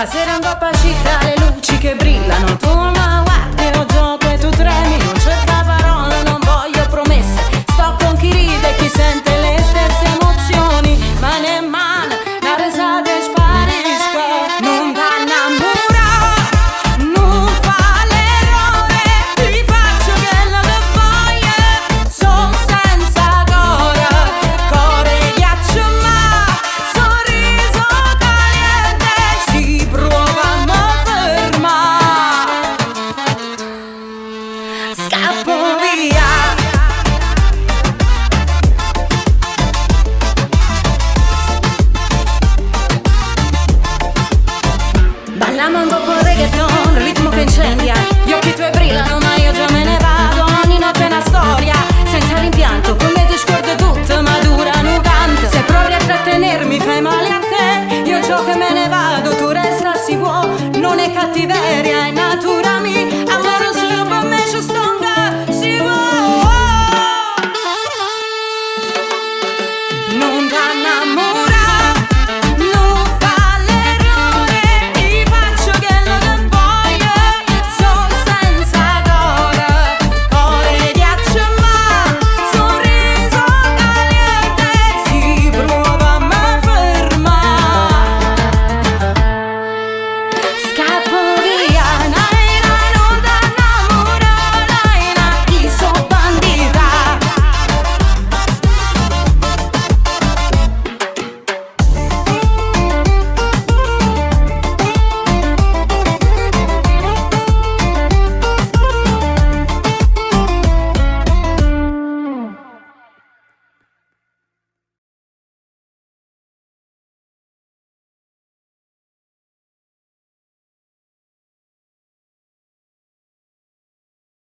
Stasera in coppa città, le luci che brillano, tu ma guardi, io gioco e tu tremi. Non cerca parole, non voglio promesse, sto con chi ride e chi sente le stesse emozioni. Man in man, la risata sparisca, non va innamorare, non fa l'errore, ti faccio quello che voglio, sono senza core ghiaccio ma sorriso caliente, si prova a non fermare, scappo via. Balliamo un po' il reggaeton, ritmo che incendia, gli occhi tuoi brillano ma io già me ne vado. Ogni notte è una storia, senza rimpianto, con me ti scordo tutto ma durano tanto. Se provi a trattenermi fai male a te, io gioco e me ne vado, tu resta si può, non è cattiveria.